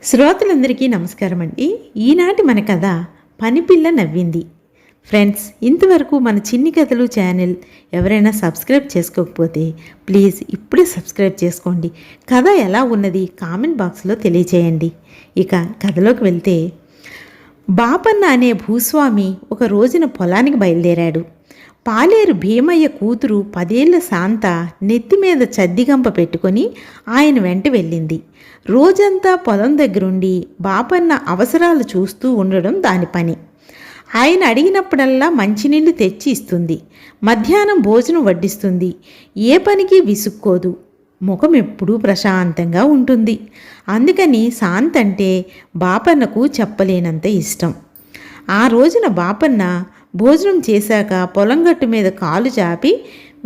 శ్రోతలందరికీ నమస్కారం అండి. ఈనాటి మన కథ పనిపిల్ల నవ్వింది. ఫ్రెండ్స్, ఇంతవరకు మన చిన్ని కథలు ఛానల్ ఎవరైనా సబ్స్క్రైబ్ చేసుకోకపోతే ప్లీజ్ ఇప్పుడే సబ్స్క్రైబ్ చేసుకోండి. కథ ఎలా ఉన్నది కామెంట్ బాక్స్లో తెలియచేయండి. ఇక కథలోకి వెళ్తే, బాపన్న అనే భూస్వామి ఒక రోజున పొలానికి బయలుదేరాడు. పాలేరు భీమయ్య కూతురు 10 ఏళ్ల శాంత నెత్తిమీద చద్దిగంప పెట్టుకొని ఆయన వెంట వెళ్ళింది. రోజంతా పొలం దగ్గరుండి బాపన్న అవసరాలు చూస్తూ ఉండడం దాని పని. ఆయన అడిగినప్పుడల్లా మంచినీళ్లు తెచ్చి ఇస్తుంది. మధ్యాహ్నం భోజనం వడ్డిస్తుంది. ఏ పనికి విసుక్కోదు. ముఖం ఎప్పుడూ ప్రశాంతంగా ఉంటుంది. అందుకని శాంత అంటే బాపన్నకు చెప్పలేనంత ఇష్టం. ఆ రోజున బాపన్న భోజనం చేశాక పొలంగట్టు మీద కాలు చాపి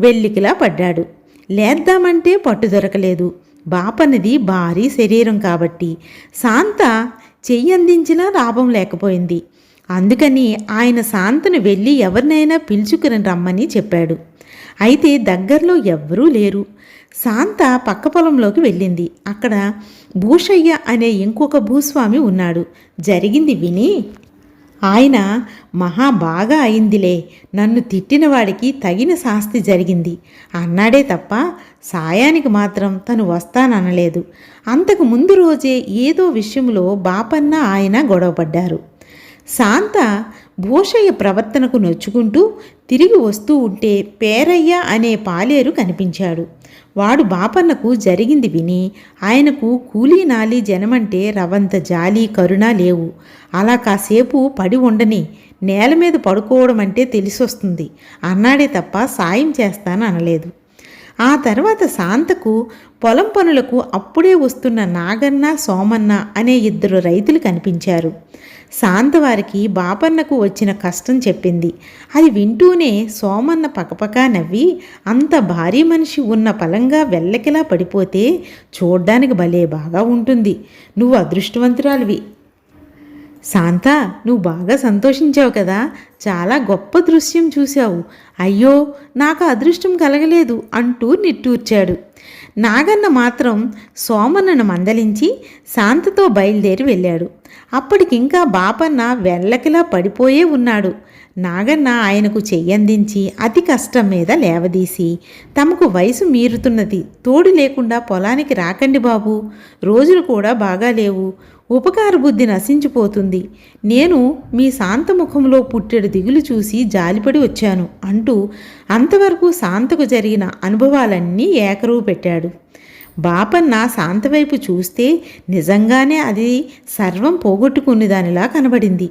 వెల్లికిలా పడ్డాడు. లేద్దామంటే పట్టు దొరకలేదు. బాపన్నది భారీ శరీరం కాబట్టి శాంత చెయ్యందించినా లాభం లేకపోయింది. అందుకని ఆయన శాంతను వెళ్ళి ఎవరినైనా పిలుచుకుని రమ్మని చెప్పాడు. అయితే దగ్గరలో ఎవ్వరూ లేరు. శాంత పక్క పొలంలోకి వెళ్ళింది. అక్కడ భూషయ్య అనే ఇంకొక భూస్వామి ఉన్నాడు. జరిగింది విని, ఆయన మహా బాగా అయిందిలే, నన్ను తిట్టిన వాడికి తగిన శాస్తి జరిగింది అన్నాడే తప్ప సాయానికి మాత్రం తను వస్తాననలేదు. అంతకు ముందు రోజే ఏదో విషయంలో బాపన్న ఆయన గొడవపడ్డారు. శాంత భూషయ్య ప్రవర్తనకు నొచ్చుకుంటూ తిరిగి వస్తూ ఉంటే పేరయ్య అనే పాలేరు కనిపించాడు. వాడు బాపన్నకు జరిగింది విని, ఆయనకు కూలీ నాలి జనమంటే రవంత జాలి కరుణ లేవు. అలా కాసేపు పడి ఉండని, నేల మీద పడుకోవడం అంటే తెలిసొస్తుంది అన్నాడే తప్ప సాయం చేస్తాను అనలేదు. ఆ తర్వాత శాంతకు పొలం పనులకు అప్పుడే వస్తున్న నాగన్న సోమన్న అనే 2 రైతులు కనిపించారు. శాంత వారికి బాపన్నకు వచ్చిన కష్టం చెప్పింది. అది వింటూనే సోమన్న పకపకా నవ్వి, అంత భారీ మనిషి ఉన్న పలంగా వెల్లకిలా పడిపోతే చూడ్డానికి భలే బాగా ఉంటుంది. నువ్వు అదృష్టవంతురాలివి శాంత, నువ్వు బాగా సంతోషించావు కదా, చాలా గొప్ప దృశ్యం చూశావు. అయ్యో, నాకు అదృష్టం కలగలేదు అంటూ నిట్టూర్చాడు. నాగన్న మాత్రం సోమన్నను మందలించి శాంతతో బయలుదేరి వెళ్ళాడు. అప్పటికింకా బాపన్న వెల్లకిలా పడిపోయే ఉన్నాడు. నాగన్న ఆయనకు చెయ్యందించి అతి కష్టం మీద లేవదీసి, తమకు వయసు మీరుతున్నది, తోడు లేకుండా పొలానికి రాకండి బాబు, రోజులు కూడా బాగాలేవు, ఉపకార బుద్ధి నశించిపోతుంది, నేను మీ శాంతముఖంలో పుట్టెడు దిగులు చూసి జాలిపడి వచ్చాను అంటూ అంతవరకు శాంతకు జరిగిన అనుభవాలన్నీ ఏకరువు పెట్టాడు. బాపన్న శాంత వైపు చూస్తే నిజంగానే అది సర్వం పోగొట్టుకుని దానిలా కనబడింది.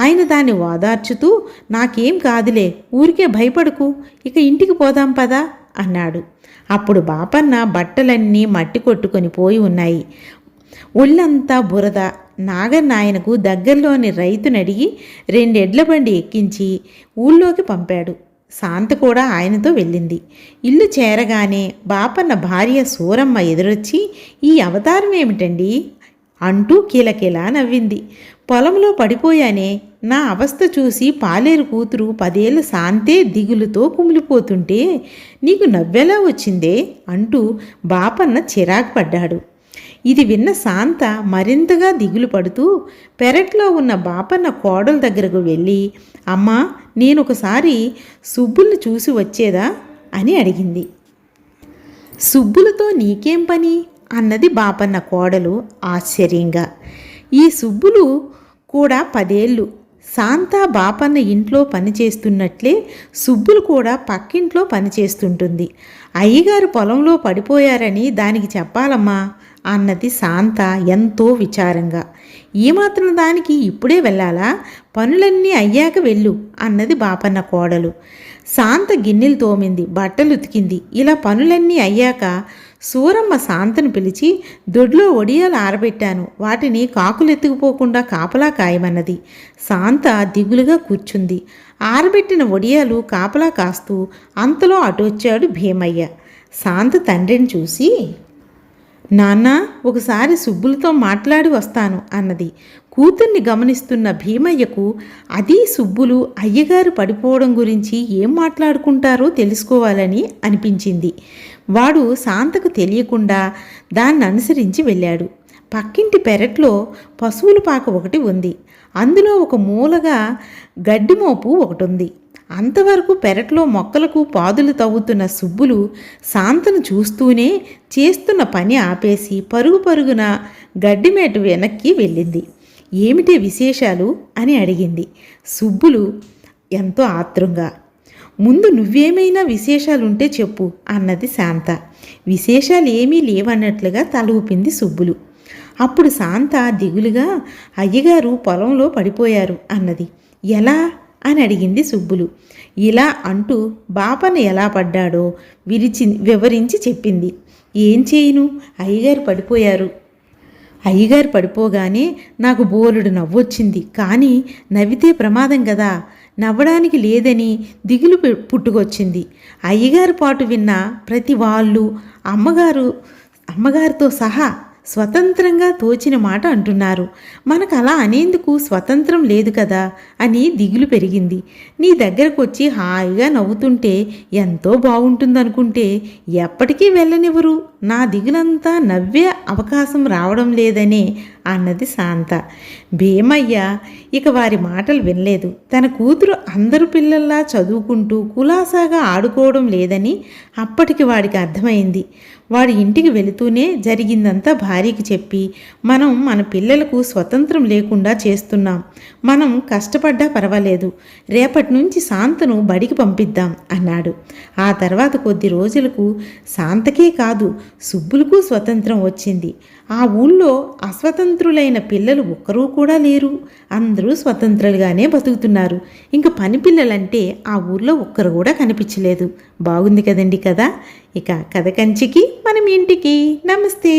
ఆయన దాన్ని ఓదార్చుతూ, నాకేం కాదులే, ఊరికే భయపడకు, ఇక ఇంటికి పోదాం పదా అన్నాడు. అప్పుడు బాపన్న బట్టలన్నీ మట్టి కొట్టుకొని పోయి ఉన్నాయి. ఒళ్ళంతా బురద. నాగన్న ఆయనకు దగ్గరలోని రైతునడిగి 2 ఎడ్ల బండి ఎక్కించి ఊళ్ళోకి పంపాడు. శాంత కూడా ఆయనతో వెళ్ళింది. ఇల్లు చేరగానే బాపన్న భార్య సూరమ్మ ఎదురొచ్చి, ఈ అవతారం ఏమిటండి అంటూ కిలకిలా నవ్వింది. పొలంలో పడిపోయానే, నా అవస్థ చూసి పాలేరు కూతురు 10 ఏళ్ల శాంతే దిగులుతో కుమిలిపోతుంటే నీకు నవ్వెలా వచ్చిందే అంటూ బాపన్న చిరాకు పడ్డాడు. ఇది విన్న శాంత మరింతగా దిగులు పడుతూ పెరట్లో ఉన్న బాపన్న కోడల దగ్గరకు వెళ్ళి, అమ్మా, నేనొకసారి సుబ్బుల్ని చూసి వచ్చేదా అని అడిగింది. సుబ్బులతో నీకేం పని అన్నది బాపన్న కోడలు ఆశ్చర్యంగా. ఈ సుబ్బులు కూడా 10 ఏళ్ళు. శాంత బాపన్న ఇంట్లో పనిచేస్తున్నట్లే సుబ్బులు కూడా పక్కింట్లో పనిచేస్తుంటుంది. అయ్యగారు పొలంలో పడిపోయారని దానికి చెప్పాలమ్మా అన్నది శాంత ఎంతో విచారంగా. ఏమాత్రం దానికి ఇప్పుడే వెళ్ళాలా, పనులన్నీ అయ్యాక వెళ్ళు అన్నది బాపన్న కోడలు. శాంత గిన్నెలు తోమింది, బట్టలు ఉతికింది. ఇలా పనులన్నీ అయ్యాక సూరమ్మ శాంతను పిలిచి, దొడ్లో ఒడియాలు ఆరబెట్టాను, వాటిని కాకులెత్తుకుపోకుండా కాపలా కాయమన్నది. శాంత దిగులుగా కూర్చుంది. ఆరబెట్టిన ఒడియాలు కాపలా కాస్తూ అంతలో అటొచ్చాడు భీమయ్య. శాంత తండ్రిని చూసి, నాన్న, ఒకసారి సుబ్బులతో మాట్లాడి వస్తాను అన్నది. కూతుర్ని గమనిస్తున్న భీమయ్యకు అది సుబ్బులు అయ్యగారు పడిపోవడం గురించి ఏం మాట్లాడుకుంటారో తెలుసుకోవాలని అనిపించింది. వాడు శాంతకు తెలియకుండా దాన్ని అనుసరించి వెళ్ళాడు. పక్కింటి పెరట్లో పశువుల పాక ఒకటి ఉంది. అందులో ఒక మూలగా గడ్డి మోపు ఒకటి ఉంది. అంతవరకు పెరట్లో మొక్కలకు పాదులు తవ్వుతున్న సుబ్బులు శాంతను చూస్తూనే చేస్తున్న పని ఆపేసి పరుగు పరుగున గడ్డిమేటు వెనక్కి వెళ్ళింది. ఏమిటి విశేషాలు అని అడిగింది సుబ్బులు ఎంతో ఆత్రంగా. ముందు నువ్వేమైనా విశేషాలుంటే చెప్పు అన్నది శాంత. విశేషాలు ఏమీ లేవన్నట్లుగా తల ఊపింది సుబ్బులు. అప్పుడు శాంత దిగులుగా అయ్యగారు పొలంలో పడిపోయారు అన్నది. ఎలా అని అడిగింది సుబ్బులు. ఇలా అంటూ బాపన ఎలా పడ్డాడో వివరించి చెప్పింది. ఏం చేయను, అయ్యగారు పడిపోగానే నాకు బోలెడు నవ్వొచ్చింది. కానీ నవ్వితే ప్రమాదం కదా, నవ్వడానికి లేదని దిగులు పుట్టుకొచ్చింది. అయ్యగారి పాటు విన్న ప్రతి వాళ్ళు అమ్మగారితో సహా స్వతంత్రంగా తోచిన మాట అంటున్నారు. మనకు అలా అనేందుకు స్వతంత్రం లేదు కదా అని దిగులు పెరిగింది. నీ దగ్గరకు వచ్చి హాయిగా నవ్వుతుంటే ఎంతో బాగుంటుందనుకుంటే ఎప్పటికీ వెళ్ళనివ్వరు. నా దిగులంతా నవ్వే అవకాశం రావడం లేదనే అన్నది శాంత. భీమయ్య ఇక వారి మాటలు వినలేదు. తన కూతురు అందరు పిల్లల్లా చదువుకుంటూ కులాసాగా ఆడుకోవడం లేదని అప్పటికి వాడికి అర్థమైంది. వాడి ఇంటికి వెళుతూనే జరిగిందంతా భార్యకి చెప్పి, మనం మన పిల్లలకు స్వతంత్రం లేకుండా చేస్తున్నాం, మనం కష్టపడ్డా పర్వాలేదు, రేపటి నుంచి శాంతను బడికి పంపిద్దాం అన్నాడు. ఆ తర్వాత కొద్ది రోజులకు శాంతకే కాదు సుబ్బులకు స్వతంత్రం వచ్చింది. ఆ ఊళ్ళో అస్వతంత్రులైన పిల్లలు ఒక్కరూ కూడా లేరు. అందరూ స్వతంత్రులుగానే బతుకుతున్నారు. ఇంక పని పిల్లలంటే ఆ ఊళ్ళో ఒక్కరు కూడా కనిపించలేదు. బాగుంది కదండి కదా. ఇక కథ కంచికి మనం ఇంటికి. నమస్తే.